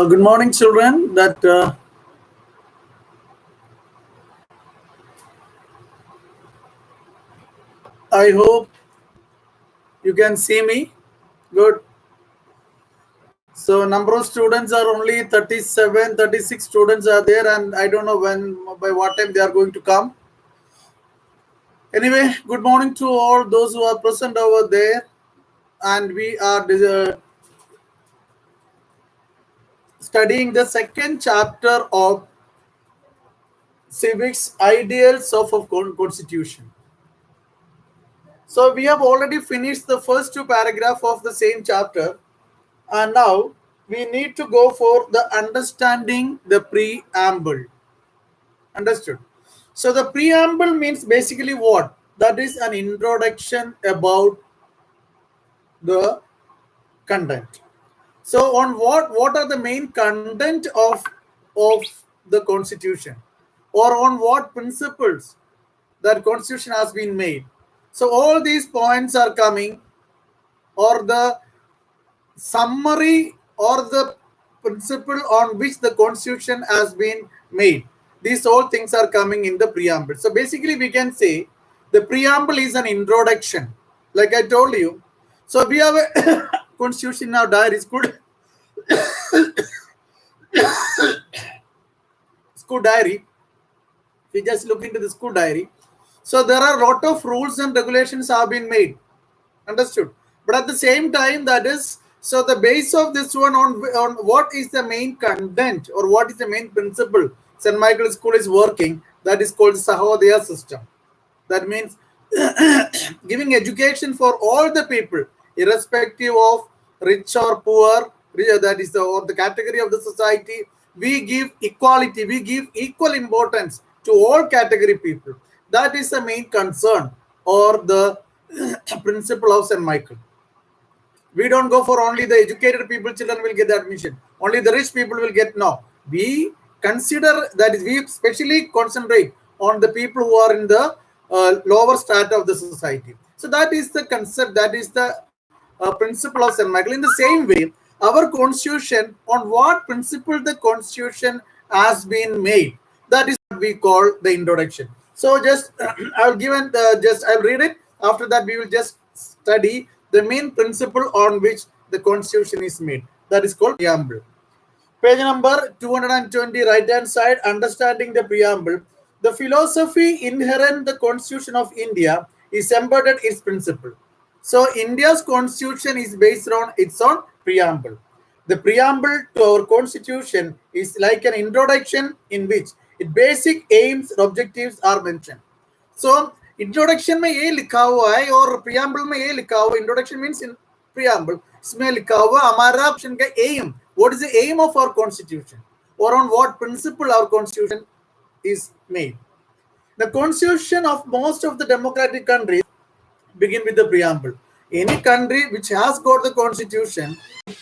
Good morning, children. I hope you can see me. Good. So number of students are only 37, 36 students are there, and I don't know by what time they are going to come. Anyway, good morning to all those who are present over there, and we are studying the second chapter of civics ideals of constitution. So we have already finished the first two paragraphs of the same chapter. And now we need to go for the understanding the preamble. Understood? So the preamble means basically what? That is an introduction about the content. So on what are the main content of the constitution, or on what principles that constitution has been made. So all these points are coming, or the summary or the principle on which the constitution has been made. These all things are coming in the preamble. So basically we can say the preamble is an introduction, like I told you. So we have a constitution now diary, school diary. We just look into the school diary. So there are a lot of rules and regulations have been made. Understood? But at the same time, that is, so the base of this one on what is the main content or what is the main principle St. Michael's School is working, that is called Sahodaya system. That means giving education for all the people, irrespective of rich or poor, that is the category of the society. We give equality, we give equal importance to all category people. That is the main concern or the principle of St. Michael. We don't go for only the educated people, children will get the admission. Only the rich people will get no. We consider that is, we especially concentrate on the people who are in the lower strata of the society. So that is the concept, that is the principle of St. Michael. In the same way, our constitution, on what principle the constitution has been made, that is what we call the introduction. So just I'll read it. After that, we will just study the main principle on which the constitution is made. That is called preamble. Page number 220, right hand side, understanding the preamble. The philosophy inherent in the Constitution of India is embedded its principle. So India's constitution is based on its own preamble. The preamble to our constitution is like an introduction in which its basic aims and objectives are mentioned. So introduction में ये लिखा हुआ है और preamble में ये लिखा हुआ. इंट्रोडक्शन मीन्स इन प्रियम्बल, इसमें लिखा हुआ हमारा ऑप्शन का aim. What is the aim of our constitution और on what principle our constitution is made. The constitution of most of the democratic countries begin with the preamble. Any country which has got the constitution,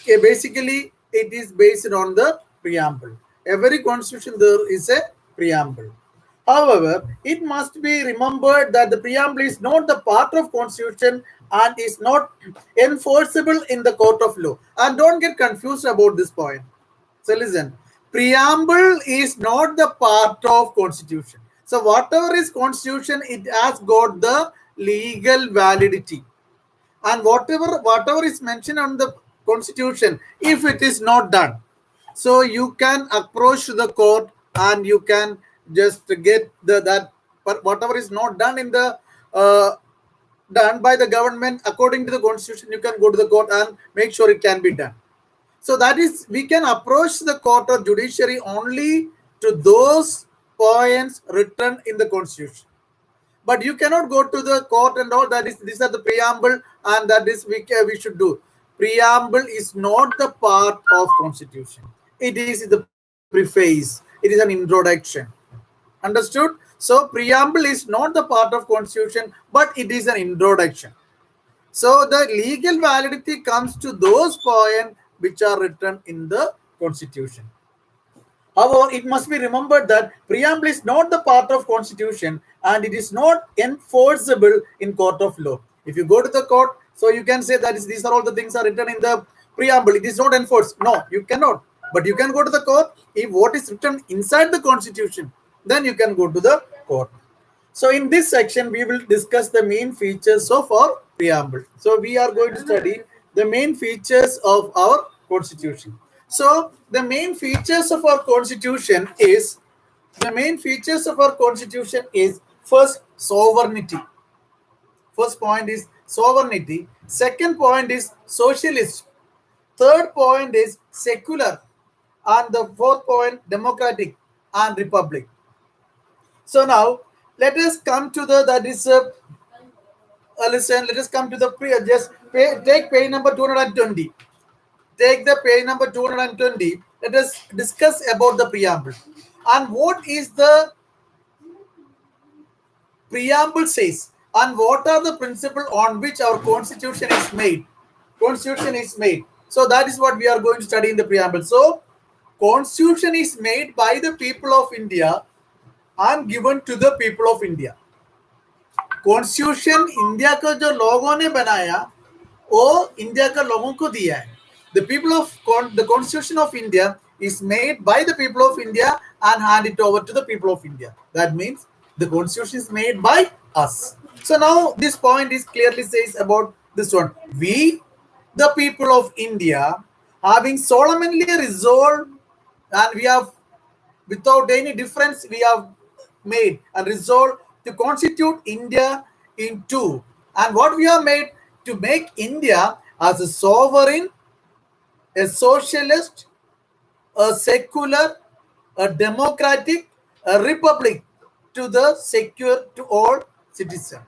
basically it is based on the preamble. Every constitution there is a preamble. However, it must be remembered that the preamble is not the part of constitution and is not enforceable in the court of law. And don't get confused about this point. So listen, preamble is not the part of constitution. So whatever is constitution, it has got the legal validity. And whatever is mentioned on the constitution, if it is not done, so you can approach the court and you can just get but whatever is not done in the done by the government according to the constitution, you can go to the court and make sure it can be done. So that is, we can approach the court or judiciary only to those points written in the constitution. But you cannot go to the court and all. That is, these are the preamble, and that is we should do. Preamble is not the part of constitution. It is the preface. It is an introduction. Understood? So preamble is not the part of constitution, but it is an introduction. So the legal validity comes to those points which are written in the constitution. However, it must be remembered that preamble is not the part of constitution and it is not enforceable in court of law. If you go to the court, so you can say that these are all the things are written in the preamble. It is not enforced. No, you cannot. But you can go to the court if what is written inside the constitution, then you can go to the court. So in this section, we will discuss the main features of our preamble. So we are going to study the main features of our constitution. So the main features of our constitution is first sovereignty. First point is sovereignty. Second point is socialist. Third point is secular. And the fourth point, democratic and republic. So now let us come to the listen. Let us come to the take page number 220. Take the page number 220. Let us discuss about the preamble and what is the preamble says and what are the principles on which our constitution is made. So that is what we are going to study in the preamble. So constitution is made by the people of India and given to the people of India. Constitution India का जो लोगों ने बनाया वो India का लोगों को दिया है. The people of the constitution of India is made by the people of India and hand it over to the people of India. That means the constitution is made by us. So now this point is clearly says about this one. We, the people of India, having solemnly resolved, and we have without any difference we have made and resolved to constitute India in two. And what we have made to make India as a sovereign, a socialist, a secular, a democratic, a republic to the secure to all citizens.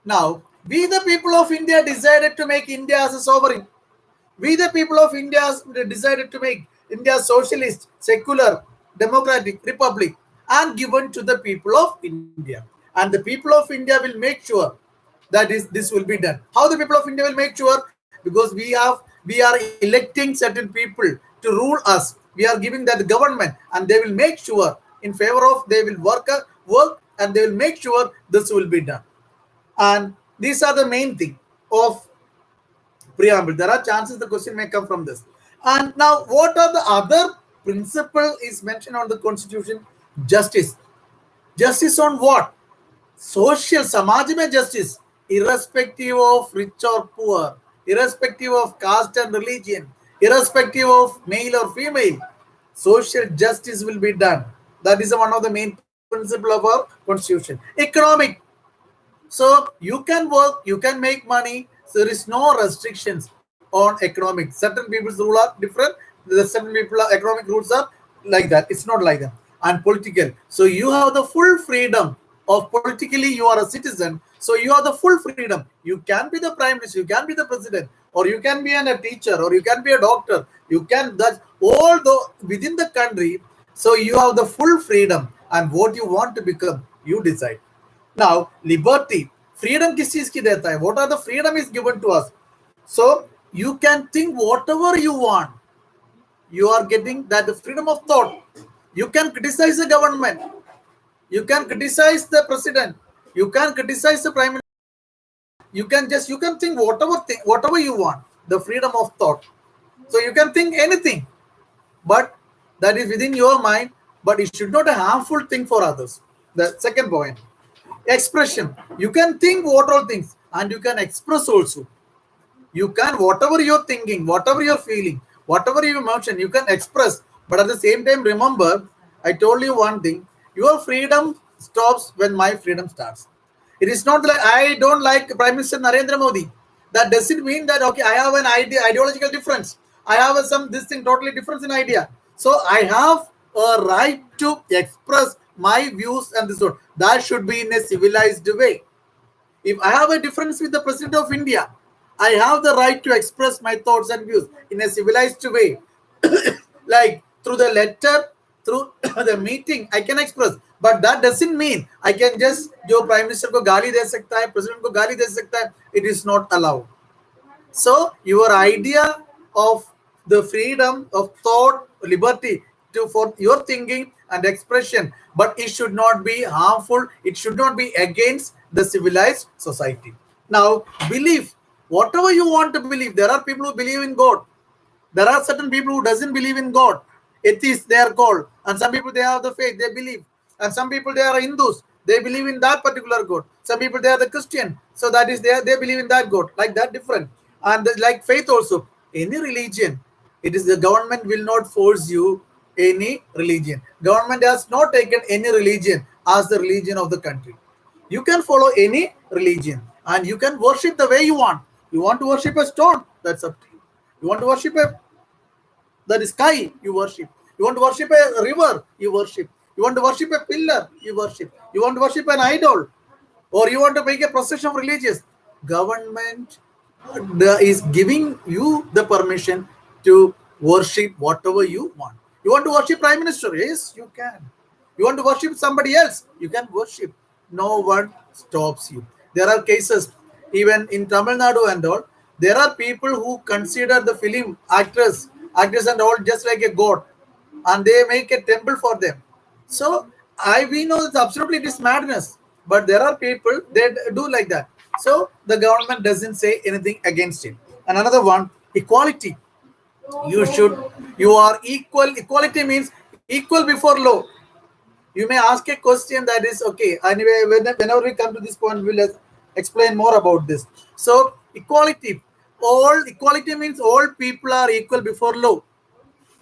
Now, we the people of India decided to make India as a sovereign. We the people of India decided to make India socialist, secular, democratic, republic and given to the people of India. And the people of India will make sure that this will be done. How the people of India will make sure? Because we are electing certain people to rule us. We are giving that government and they will make sure in favor of, they will work and they will make sure this will be done. And these are the main thing of preamble. There are chances the question may come from this. And now what are the other principle is mentioned on the constitution? Justice. Justice on what? Social, samaj mein justice, irrespective of rich or poor, irrespective of caste and religion, irrespective of male or female, social justice will be done. That is one of the main principle of our constitution. Economic. So you can work, you can make money. So there is no restrictions on economic. Certain people's rule are different. The certain people economic rules are like that. It's not like that. And political. So you have the full freedom of politically you are a citizen. So you have the full freedom. You can be the prime minister, you can be the president, or you can be a teacher, or you can be a doctor. You can that all the within the country. So you have the full freedom and what you want to become, you decide. Now liberty, freedom किस चीज की देता है? What are the freedom is given to us? So you can think whatever you want. You are getting that the freedom of thought. You can criticize the government. You can criticize the president. You can criticize the prime minister. You can think whatever you want. The freedom of thought. So you can think anything, but that is within your mind. But it should not be a harmful thing for others. The second point, expression. You can think what all things, and you can express also. You can whatever you're thinking, whatever you're feeling, whatever you mention, you can express. But at the same time, remember, I told you one thing. Your freedom stops when my freedom starts. It is not like I don't like Prime Minister Narendra Modi. That doesn't mean that, okay, I have an ideological difference. I have this thing totally different in idea. So I have a right to express my views and this one. That should be in a civilized way. If I have a difference with the President of India, I have the right to express my thoughts and views in a civilized way. Like through the letter, through the meeting, I can express. But that doesn't mean I can just जो Prime Minister को गाली दे सकता है, President को गाली दे सकता है. It is not allowed. So your idea of the freedom of thought, liberty for your thinking and expression, but it should not be harmful. It should not be against the civilized society. Now, belief, whatever you want to believe. There are people who believe in God. There are certain people who doesn't believe in God. Atheists, they are called. And some people, they have the faith, they believe. And some people, they are Hindus. They believe in that particular God. Some people, they are the Christian. So that is, they believe in that God. Like that, different. And like faith also. Any religion, it is the government will not force you any religion. Government has not taken any religion as the religion of the country. You can follow any religion and you can worship the way you want. You want to worship a stone, that's up to you. You want to worship the sky, you worship. You want to worship a river, you worship. You want to worship a pillar, you worship. You want to worship an idol, or you want to make a procession of religious. Government is giving you the permission to worship whatever you want. You want to worship prime minister, yes, you can. You want to worship somebody else, you can worship. No one stops you. There are cases even in Tamil Nadu and all. There are people who consider the film actors and all just like a god, and they make a temple for them. So I we know it's absolutely it is madness, but there are people that do like that. So the government doesn't say anything against it. And another one, equality. You should, you are equal. Equality means equal before law. You may ask a question that is okay. Anyway, whenever we come to this point, we'll explain more about this. So equality, all equality means all people are equal before law.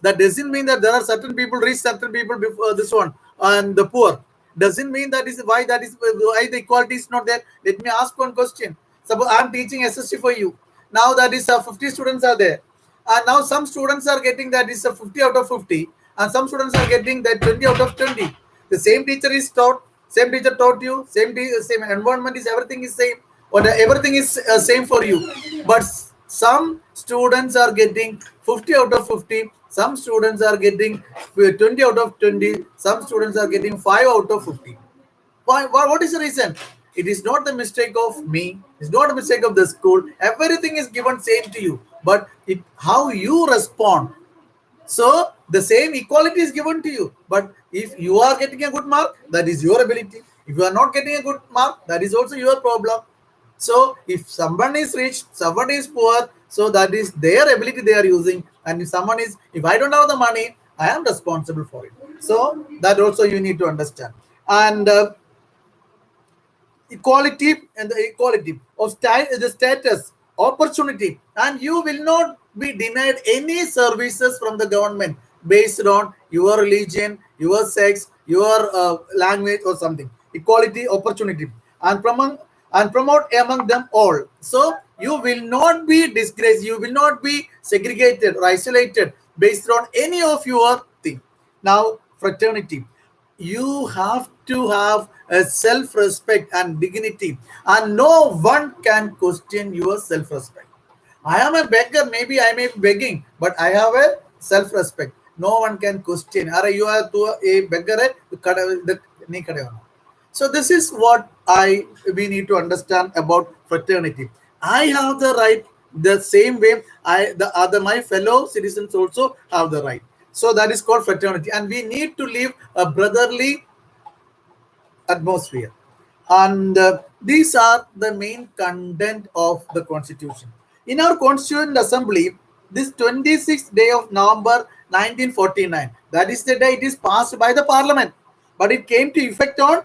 That doesn't mean that there are certain people rich, certain people before this one, and the poor. Doesn't mean that is why the equality is not there. Let me ask one question. Suppose I'm teaching SST for you. Now that is 50 students are there, and now some students are getting that is a 50 out of 50, and some students are getting that 20 out of 20. The same teacher is taught, same teacher taught you, same environment is everything is same, or everything is same for you. But some students are getting 50 out of 50, some students are getting 20 out of 20, some students are getting 5 out of 50. What is the reason? It is not the mistake of me, it's not a mistake of the school. Everything is given same to you, but it how you respond. So the same equality is given to you. But if you are getting a good mark, that is your ability. If you are not getting a good mark, that is also your problem. So if someone is rich, someone is poor, so that is their ability they are using. And if I don't have the money, I am responsible for it. So that also you need to understand. And equality and the equality of the status, opportunity, and you will not be denied any services from the government based on your religion, your sex, your language, or something. Equality, opportunity, and promote among them all. So you will not be disgraced, you will not be segregated or isolated based on any of your thing. Now, fraternity, you have to have a self-respect and dignity, and no one can question your self-respect. I am a beggar, maybe I may be begging, but I have a self-respect. No one can question. Are you are to a beggar? So this is what I we need to understand about fraternity. I have the right the same way I the other my fellow citizens also have the right. So that is called fraternity, and we need to live a brotherly atmosphere. And these are the main content of the constitution. In our constituent assembly, this 26th day of November 1949, that is the day it is passed by the parliament, but it came to effect on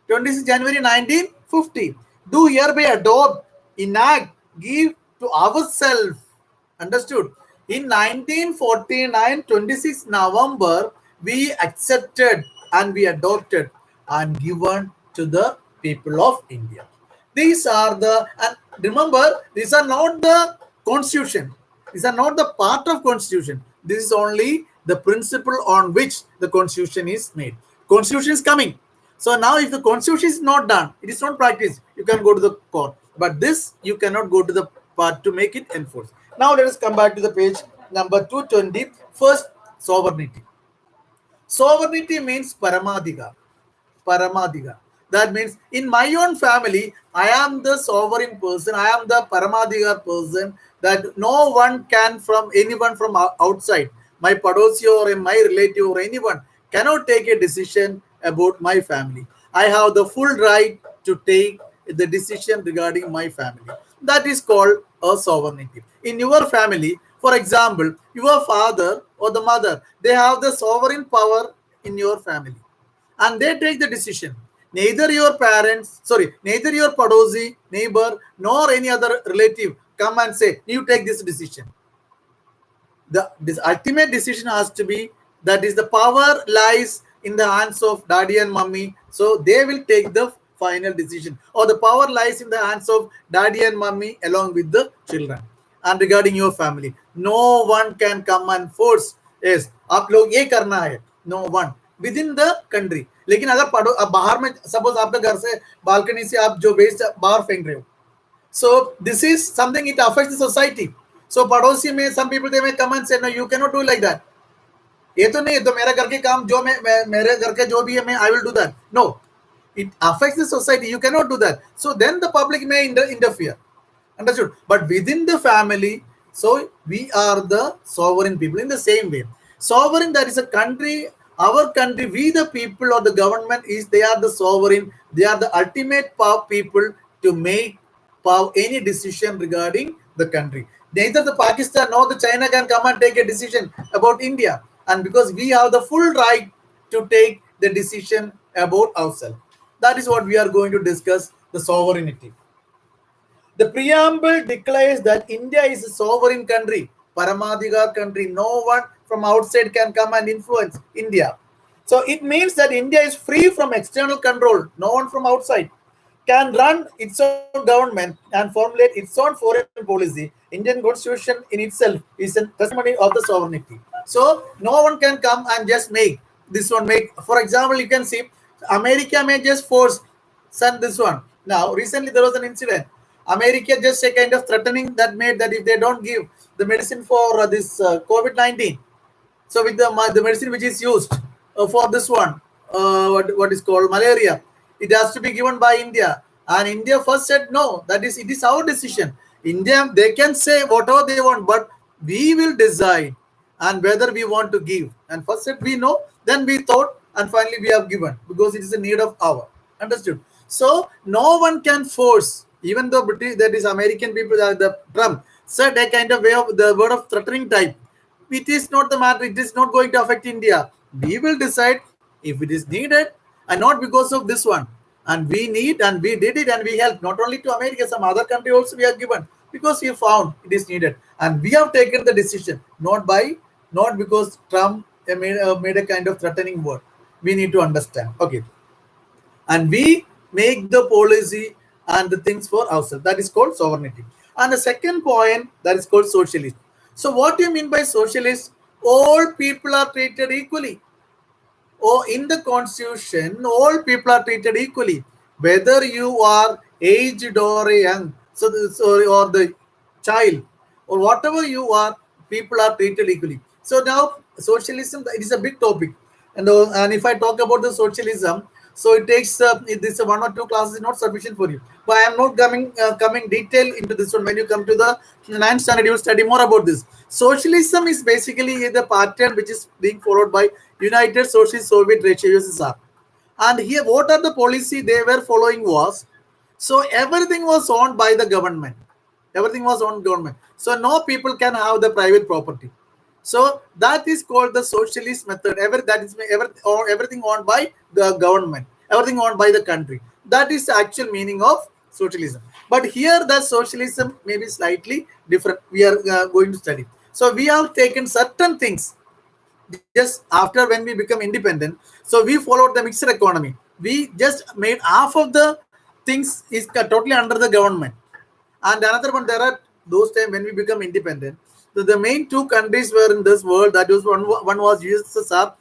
26 January 1950. Do hereby adopt, enact, give to ourselves. Understood? In 1949, 26 November, we accepted and we adopted and given to the people of India. These are the, and remember, these are not the constitution. These are not the part of constitution. This is only the principle on which the constitution is made. Constitution is coming. So now if the constitution is not done, it is not practiced, you can go to the court. But this, you cannot go to the part to make it enforced. Now let us come back to the page number 220. First, sovereignty. Sovereignty means Paramadhiga. Paramadhiga. That means in my own family, I am the sovereign person. I am the Paramadhiga person that no one can from anyone from outside, my padosi or my relative or anyone cannot take a decision about my family. I have the full right to take the decision regarding my family. That is called a sovereignty. In your family, For example, your father or the mother, they have the sovereign power in your family, and they take the decision. Neither your parents, sorry, neither your padosi, neighbor, nor any other relative come and say, you take this decision. The this ultimate decision has to be, that is, the power lies in the hands of daddy and mummy, so they will take the final decision, or the power lies in the hands of daddy and mummy along with the children. And regarding your family, no one can come and force, yes आप लोग ये करना है, no one within the country. लेकिन अगर पढ़ो, अब बाहर में सपोज आपके घर से बालकनी से आप जो वेस्ट बाहर फेंक रहे हो, so this is something, it affects the society. So पड़ोसी में some people they may come and say, no, you cannot do like that. ये तो नहीं, तो मेरा घर के काम जो मैं मेरे घर के जो भी है मैं I will do that. No, it affects the society. You cannot do that. So then the public may interfere. Understood? But within the family, so we are the sovereign people in the same way. Sovereign, that is a country, our country, we the people or the government is, they are the sovereign, they are the ultimate power people to make any decision regarding the country. Neither the Pakistan nor the China can come and take a decision about India. And because we have the full right to take the decision about ourselves. That is what we are going to discuss, the sovereignty. The preamble declares that India is a sovereign country, Paramadhigar country. No one from outside can come and influence India. So it means that India is free from external control. No one from outside can run its own government and formulate its own foreign policy. Indian constitution in itself is a testimony of the sovereignty. So no one can come and just make this one make. For example, you can see America may just force send this one. Now recently there was an incident. America just a kind of threatening that made that if they don't give the medicine for this COVID-19, so with the medicine which is used for this one, what is called malaria, it has to be given by India. And India first said no, that is, it is our decision. India, they can say whatever they want, but we will decide and whether we want to give. And first said we know, then we thought, and finally we have given because it is a need of our. Understood? So no one can force, even though British, that is American people, the Trump said a kind of way of the word of threatening type. It is not the matter. It is not going to affect India. We will decide if it is needed, and not because of this one. And we need, and we did it, and we helped not only to America, some other country also we have given because we found it is needed, and we have taken the decision not because Trump made a kind of threatening word. We need to understand. Okay, and we make the policy and the things for ourselves. That is called sovereignty. And the second point, that is called socialism. So what do you mean by socialist? All people are treated equally. Oh, in the constitution, all people are treated equally, whether you are aged or young, or the child, or whatever you are, people are treated equally. So now socialism, it is a big topic, and if I talk about the socialism, so it takes this one or two classes is not sufficient for you. But I am not coming detail into this one. When you come to the ninth standard, you will study more about this. Socialism is basically the pattern which is being followed by United Socialist Soviet Russia USSR. And here, what are the policy they were following was, so everything was owned by the government. Everything was owned government. So no people can have the private property. So that is called the socialist method. Everything owned by the government, everything owned by the country. That is the actual meaning of socialism. But here the socialism may be slightly different. We are going to study. So we have taken certain things just after when we become independent. So we followed the mixed economy. We just made half of the things is totally under the government. And another one, there are those times when we become independent. So the main two countries were in this world. That was one was USSR,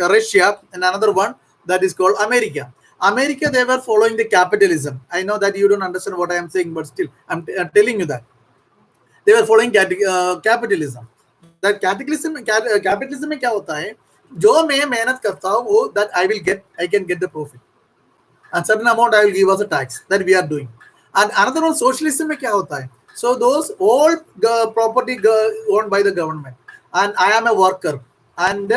Russia, and another one that is called America. America, they were following the capitalism. I know that you don't understand what I am saying, but still, I'm telling you that they were following capitalism. That capitalism में क्या होता है? जो मैं मेहनत करता हूँ, वो that I can get the profit, and certain amount I will give as a tax that we are doing. And another one, socialism में क्या होता है? So those all property owned by the government, and I am a worker, and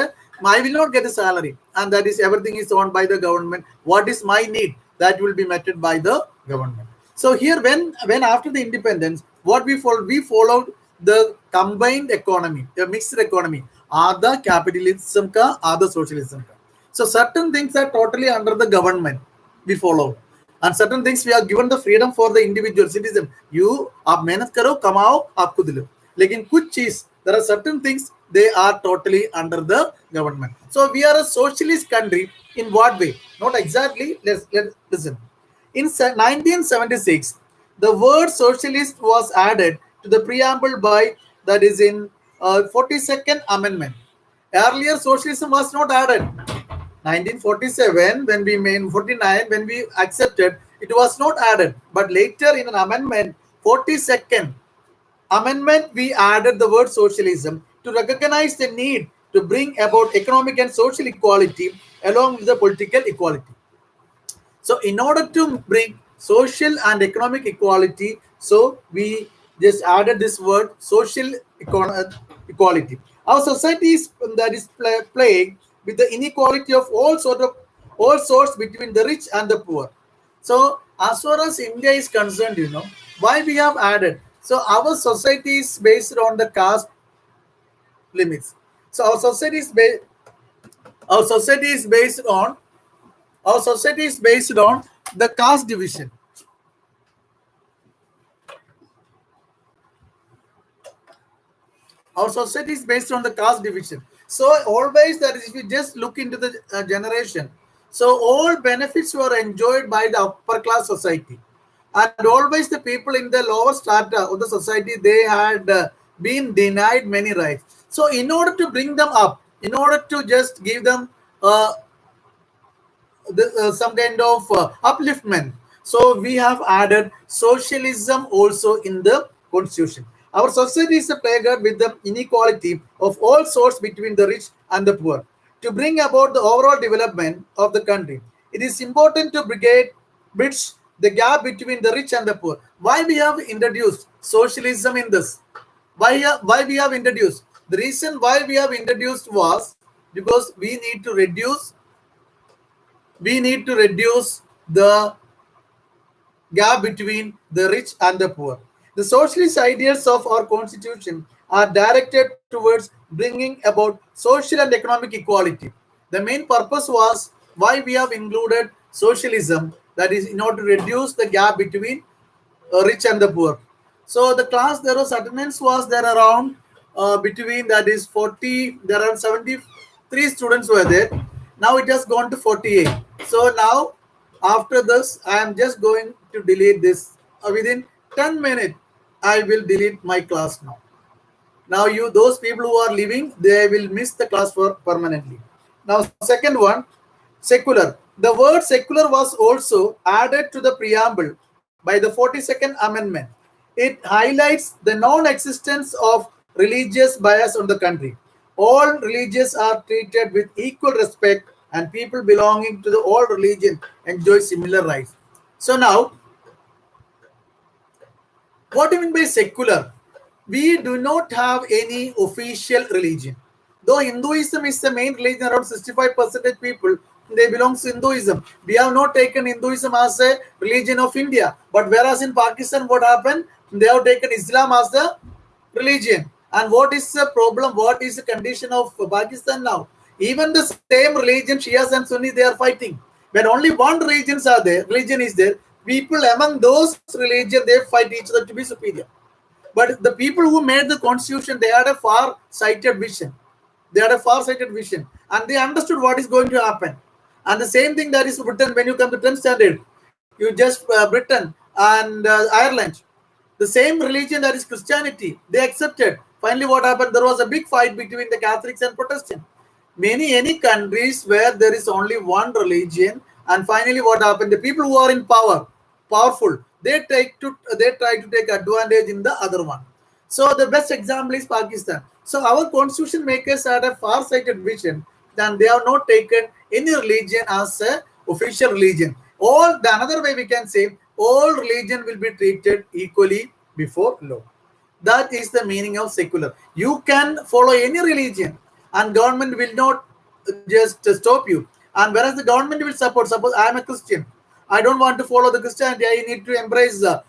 I will not get a salary, and that is everything is owned by the government. What is my need? That will be met by the government. So here, when after the independence, what we followed the combined economy, the mixed economy, आधा capitalism का, आधा socialism का. So certain things are totally under the government we follow, and certain things we are given the freedom for the individual citizen. You आप मेहनत करो, कमाओ, आप खुद लो. लेकिन कुछ चीज, there are certain things they are totally under the government. So we are a socialist country in what way? Not exactly. Let's listen. In 1976, the word socialist was added to the preamble by, that is in 42nd Amendment. Earlier, socialism was not added. 1947, when we made 49, when we accepted, it was not added. But later in an amendment, 42nd Amendment, we added the word socialism to recognize the need to bring about economic and social equality along with the political equality. So in order to bring social and economic equality, so we just added this word social equality. Our society is that is plagued with the inequality of all sorts between the rich and the poor. So as far as India is concerned, why we have added. So our society is based on the caste limits. So our society is based on our society is based on the caste division. Our society is based on the caste division. So always that is, if you just look into the generation, so all benefits were enjoyed by the upper class society, and always the people in the lower strata of the society, they had been denied many rights. So in order to bring them up, in order to just give them some kind of upliftment. So we have added socialism also in the constitution. Our society is plagued with the inequality of all sorts between the rich and the poor. To bring about the overall development of the country, it is important to bridge the gap between the rich and the poor. Why we have introduced socialism in this? Why we have introduced? The reason why we have introduced was because we need to reduce the gap between the rich and the poor. The socialist ideas of our constitution are directed towards bringing about social and economic equality. The main purpose was why we have included socialism, that is in order to reduce the gap between rich and the poor. So the class, there was attendance was there around between, that is 40, there are 73 students were there. Now it has gone to 48. So now after this, I am just going to delete this. Within 10 minutes, I will delete my class now. Now you, those people who are leaving, they will miss the class for permanently. Now second one, secular. The word secular was also added to the preamble by the 42nd Amendment. It highlights the non-existence of religious bias on the country. All religions are treated with equal respect, and people belonging to the all religion enjoy similar rights. So now, what do you mean by secular? We do not have any official religion. Though Hinduism is the main religion, around 65% people, they belong to Hinduism. We have not taken Hinduism as a religion of India. But whereas in Pakistan, what happened? They have taken Islam as the religion. And what is the problem? What is the condition of Pakistan now? Even the same religion, Shias and Sunnis, they are fighting. When only one religion is there, people among those religions, they fight each other to be superior. But the people who made the constitution, they had a far-sighted vision. They had a far-sighted vision, and they understood what is going to happen. And the same thing that is written when you come to 10th standard, you just Britain and Ireland, the same religion, that is Christianity, they accepted. Finally, what happened? There was a big fight between the Catholics and Protestants. Any countries where there is only one religion, and finally, what happened? The people who are in powerful, they try to take advantage in the other one. So the best example is Pakistan. So our constitution makers had a far-sighted vision, and they have not taken any religion as a official religion. All the another way we can say, all religion will be treated equally before law. That is the meaning of secular. You can follow any religion, and government will not just stop you. And whereas the government will support. Suppose I am a Christian, I don't want to follow the Christianity. I need to embrace the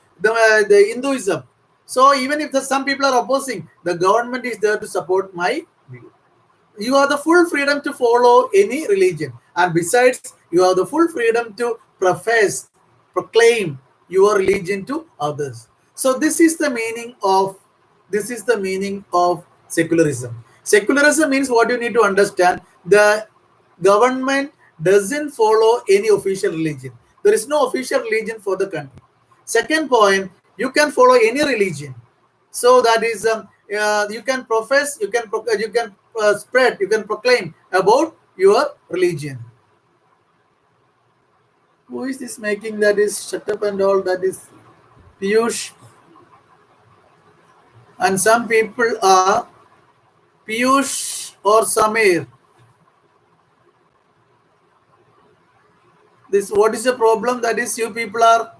Hinduism. So even if some people are opposing, the government is there to support my view. You have the full freedom to follow any religion, and besides, you have the full freedom to profess, proclaim your religion to others. So this is the meaning of secularism. Secularism means, what you need to understand: the government doesn't follow any official religion. There is no official religion for the country. Second point, you can follow any religion. So that is, you can profess, you can spread, you can proclaim about your religion. Who is this making that is shut up and all? That is Piyush, and some people are Piyush or Samir. This, what is the problem? That is, you people are,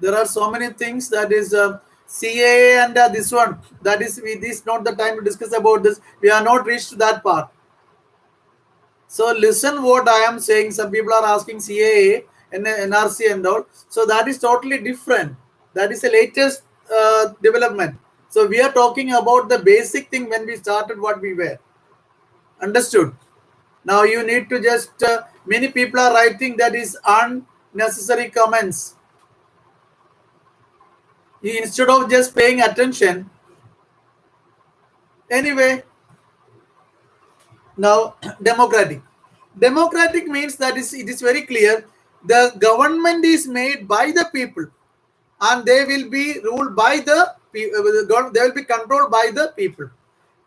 there are so many things, that is, CAA and this one, that is, this not the time to discuss about this. We are not reached that part. So listen what I am saying. Some people are asking CAA and NRC and all. So that is totally different. That is the latest development. So we are talking about the basic thing when we started what we were. Understood? Now you need to just, many people are writing that is unnecessary comments. Instead of just paying attention. Anyway, now democratic. Democratic means that is, it is very clear. The government is made by the people, and they will be ruled by the people. They will be controlled by the people.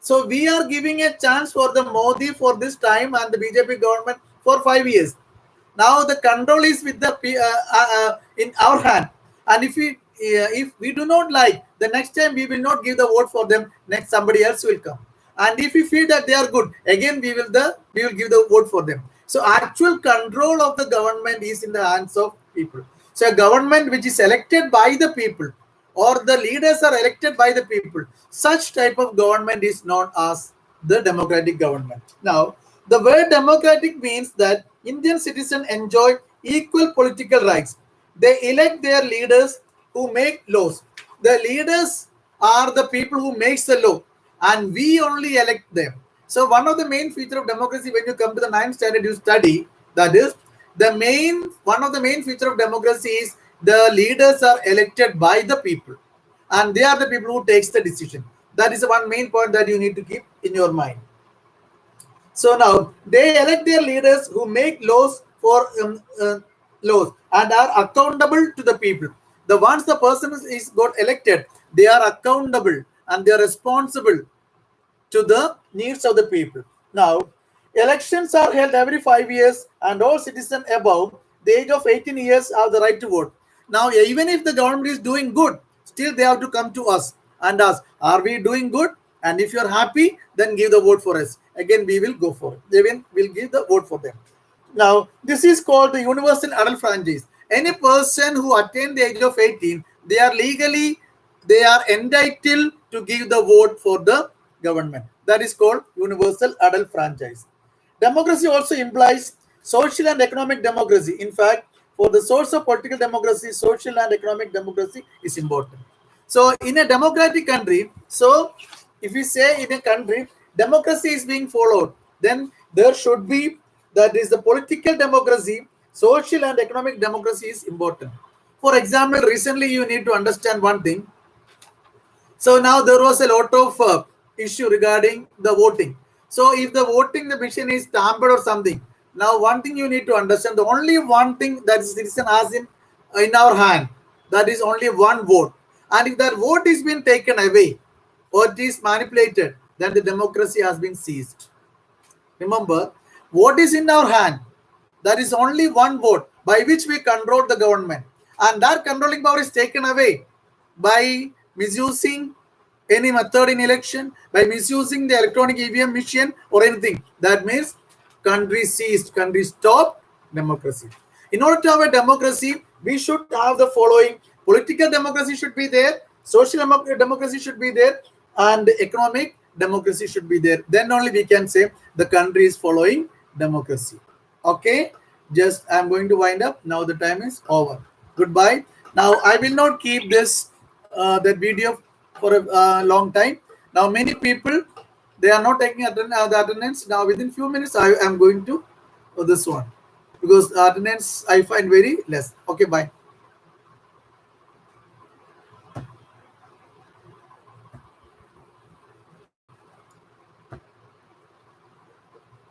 So we are giving a chance for the Modi for this time, and the BJP government for 5 years. Now the control is with the in our hand, and if we do not like, the next time we will not give the vote for them. Next, somebody else will come, and if we feel that they are good, again we will give the vote for them. So actual control of the government is in the hands of people. So a government which is elected by the people, or the leaders are elected by the people, such type of government is known as the democratic government. Now, the word democratic means that Indian citizens enjoy equal political rights. They elect their leaders who make laws. The leaders are the people who makes the law, and we only elect them. So one of the main feature of democracy, when you come to the ninth standard, you study, that is, one of the main feature of democracy is the leaders are elected by the people, and they are the people who takes the decision. That is the one main point that you need to keep in your mind. So now they elect their leaders who make laws for laws and are accountable to the people. The once the person is got elected, they are accountable and they are responsible to the needs of the people. Now, elections are held every 5 years, and all citizens above the age of 18 years have the right to vote. Now, even if the government is doing good, still they have to come to us and ask, are we doing good? And if you're happy, then give the vote for us. Again, we will go for it. They will give the vote for them. Now, this is called the universal adult franchise. Any person who attained the age of 18, they are entitled to give the vote for the government. That is called universal adult franchise. Democracy also implies social and economic democracy. In fact, for the source of political democracy, social and economic democracy is important. So in a democratic country, so if we say in a country, democracy is being followed, then there should be, that is the political democracy, social and economic democracy is important. For example, recently you need to understand one thing. So now there was a lot of issue regarding the voting. So if the voting the machine is tampered or something, now one thing you need to understand, the only one thing that citizen has in our hand, that is only one vote. And if that vote is being taken away or it is manipulated, then the democracy has been seized. Remember, what is in our hand? There is only one vote by which we control the government. And that controlling power is taken away by misusing any method in election, by misusing the electronic EVM machine or anything. That means country ceased, country stopped democracy. In order to have a democracy, we should have the following. Political democracy should be there, social democracy should be there, and economic democracy should be there. Then only we can say the country is following democracy. Okay, just I'm going to wind up now. The time is over. Goodbye. Now I will not keep this that video for a long time. Now many people, they are not taking the attendance. Now within few minutes I am going to this one, because attendance I find very less. Okay, bye.